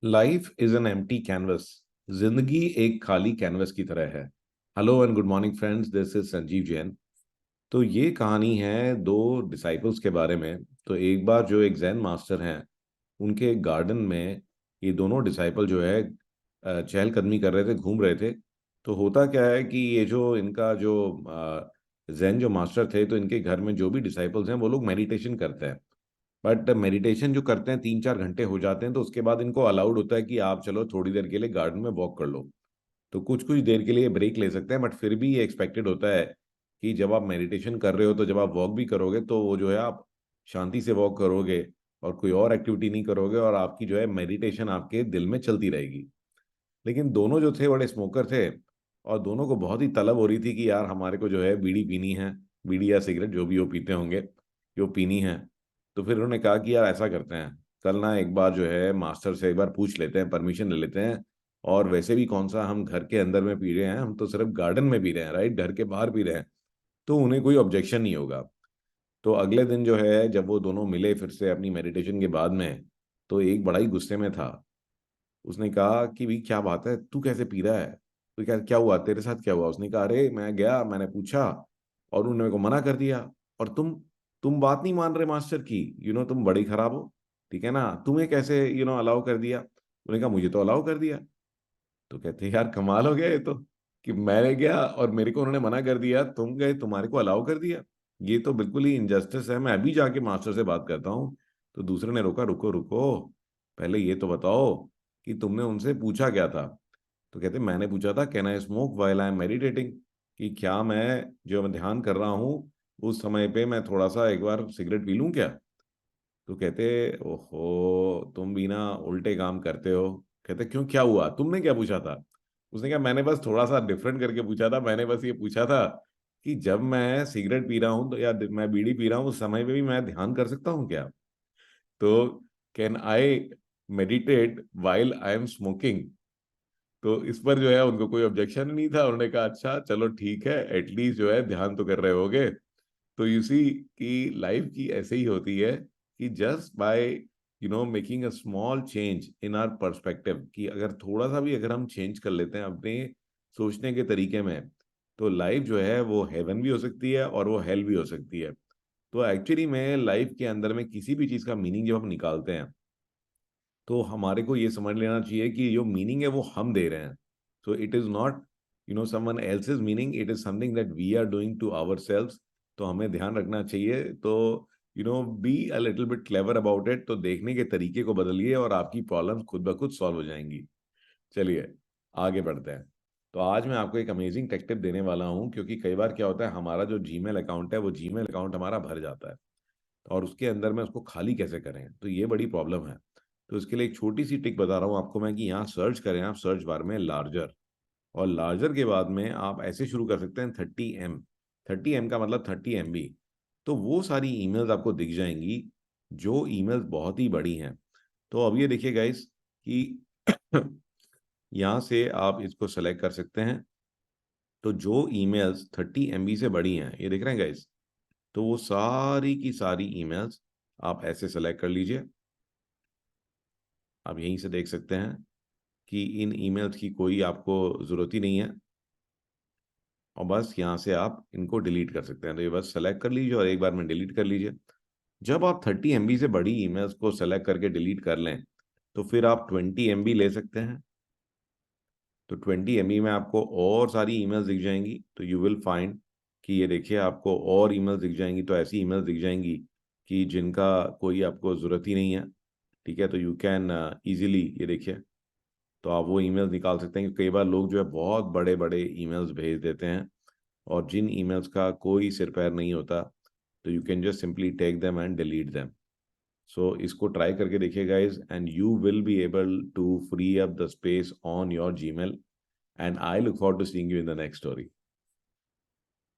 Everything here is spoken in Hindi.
Life is an empty canvas. जिंदगी एक खाली कैनवस की तरह है। Hello and good morning friends, this is Sanjeev Jain. तो ये कहानी है दो डिसाइपल्स के बारे में। तो एक बार जो एक जैन मास्टर हैं, उनके गार्डन में ये दोनों डिसाइपल जो है चहलकदमी कर रहे थे, घूम रहे थे। तो होता क्या है कि ये जो इनका जो जैन जो मास्टर थे, तो इनके घर में जो भी डिसाइपल्स हैं वो लोग मेडिटेशन करते हैं। बट मेडिटेशन जो करते हैं 3-4 घंटे हो जाते हैं, तो उसके बाद इनको अलाउड होता है कि आप चलो थोड़ी देर के लिए गार्डन में वॉक कर लो। तो कुछ कुछ देर के लिए ब्रेक ले सकते हैं, बट फिर भी ये एक्सपेक्टेड होता है कि जब आप मेडिटेशन कर रहे हो, तो जब आप वॉक भी करोगे तो वो जो है आप शांति से वॉक करोगे और कोई और एक्टिविटी नहीं करोगे, और आपकी जो है मेडिटेशन आपके दिल में चलती रहेगी। लेकिन दोनों जो थे बड़े स्मोकर थे, और दोनों को बहुत ही तलब हो रही थी कि यार हमारे को जो है बीड़ी पीनी है, बीड़ी या सिगरेट जो भी वो पीते होंगे, जो पीनी है। तो फिर उन्होंने कहा कि यार ऐसा करते हैं, कल ना एक बार जो है मास्टर से एक बार पूछ लेते हैं, परमिशन ले लेते हैं। और वैसे भी कौन सा हम घर के अंदर में पी रहे हैं, हम तो सिर्फ गार्डन में पी रहे हैं, राइट, घर के बाहर पी रहे हैं। तो उन्हें कोई ऑब्जेक्शन नहीं होगा। तो अगले दिन जो है जब वो दोनों मिले फिर से अपनी मेडिटेशन के बाद में, तो एक बड़ा ही गुस्से में था। उसने कहा कि भाई क्या बात है, तू कैसे पी रहा है? तो क्या क्या हुआ तेरे साथ, क्या हुआ? उसने कहा अरे मैं गया, मैंने पूछा और उन्होंने मेरे को मना कर दिया। और तुम बात नहीं मान रहे मास्टर की, तुम बड़ी खराब हो, ठीक है ना, तुम्हें कैसे अलाउ कर दिया? उन्होंने कहा मुझे तो अलाउ कर दिया। तो कहते यार कमाल हो गया ये तो, कि मैंने गया और मेरे को उन्होंने मना कर दिया, तुम गए तुम्हारे को अलाउ कर दिया। ये तो बिल्कुल ही इनजस्टिस है, मैं अभी जाके मास्टर से बात करता हूँ। तो दूसरे ने रोका, रुको रुको, पहले ये तो बताओ कि तुमने उनसे पूछा क्या था? तो कहते मैंने पूछा था can I smoke while I am meditating, कि क्या मैं जो मैं ध्यान कर रहा हूँ उस समय पे मैं थोड़ा सा एक बार सिगरेट पी लूं क्या? तो कहते ओहो तुम भी ना उल्टे काम करते हो। कहते क्यों, क्या हुआ, तुमने क्या पूछा था? उसने कहा मैंने बस थोड़ा सा डिफरेंट करके पूछा था, मैंने बस ये पूछा था कि जब मैं सिगरेट पी रहा हूँ तो या मैं बीड़ी पी रहा हूँ उस समय पे भी मैं ध्यान कर सकता हूँ क्या? तो can I meditate while I am smoking? तो इस पर जो है उनको कोई ऑब्जेक्शन नहीं था, उन्होंने कहा अच्छा चलो ठीक है, एटलीस्ट जो है ध्यान तो कर रहे होगे। तो यू सी कि लाइफ की ऐसे ही होती है कि just by making a small change in our perspective, कि अगर थोड़ा सा भी अगर हम चेंज कर लेते हैं अपने सोचने के तरीके में, तो लाइफ जो है वो हेवन भी हो सकती है और वो हेल भी हो सकती है। तो एक्चुअली में लाइफ के अंदर में किसी भी चीज़ का मीनिंग जब हम निकालते हैं, तो हमारे को ये समझ लेना चाहिए कि जो मीनिंग है वो हम दे रहे हैं। So it is not someone else's meaning, it is something that we are doing to our selves. तो हमें ध्यान रखना चाहिए। तो be a little bit clever about it, तो देखने के तरीके को बदलिए और आपकी प्रॉब्लम्स खुद ब खुद सॉल्व हो जाएंगी। चलिए आगे बढ़ते हैं। तो आज मैं आपको एक अमेजिंग टेक टिप देने वाला हूं, क्योंकि कई बार क्या होता है, हमारा जो जीमेल अकाउंट है वो जीमेल अकाउंट हमारा भर जाता है, और उसके अंदर में उसको खाली कैसे करें, तो ये बड़ी प्रॉब्लम है। तो इसके लिए एक छोटी सी टिक बता रहा हूँ आपको मैं, कि यहाँ सर्च करें आप सर्च बार में लार्जर, और लार्जर के बाद में आप ऐसे शुरू कर सकते हैं 30M। 30M का मतलब 30 MB। तो वो सारी ईमेल्स आपको दिख जाएंगी जो ईमेल्स बहुत ही बड़ी हैं। तो अब ये देखिए गाइस कि यहाँ से आप इसको सेलेक्ट कर सकते हैं। तो जो ईमेल्स 30 MB से बड़ी हैं, ये देख रहे हैं गाइस, तो वो सारी की सारी ईमेल्स आप ऐसे सेलेक्ट कर लीजिए। आप यहीं से देख सकते हैं कि इन ईमेल्स की कोई आपको ज़रूरत ही नहीं है, और बस यहाँ से आप इनको डिलीट कर सकते हैं। तो ये बस सेलेक्ट कर लीजिए और एक बार में डिलीट कर लीजिए। जब आप 30 MB से बड़ी ईमेल्स को सेलेक्ट करके डिलीट कर लें, तो फिर आप 20 MB ले सकते हैं। तो 20 MB में आपको और सारी ईमेल्स दिख जाएंगी। तो यू विल फाइंड कि ये देखिए आपको और ईमेल्स दिख जाएंगी। तो ऐसी ईमेल्स दिख जाएंगी कि जिनका कोई आपको ज़रूरत ही नहीं है, ठीक है। तो यू कैन इजीली, ये देखिए, तो आप वो ईमेल्स निकाल सकते हैं। कि कई बार लोग जो है बहुत बड़े बड़े ईमेल्स भेज देते हैं, और जिन ईमेल्स का कोई सिर पैर नहीं होता, तो you can just simply take them and delete them. So इसको ट्राई करके देखिए guys, and you will be able to free up the space on your Gmail, and I look forward to seeing you in the next story.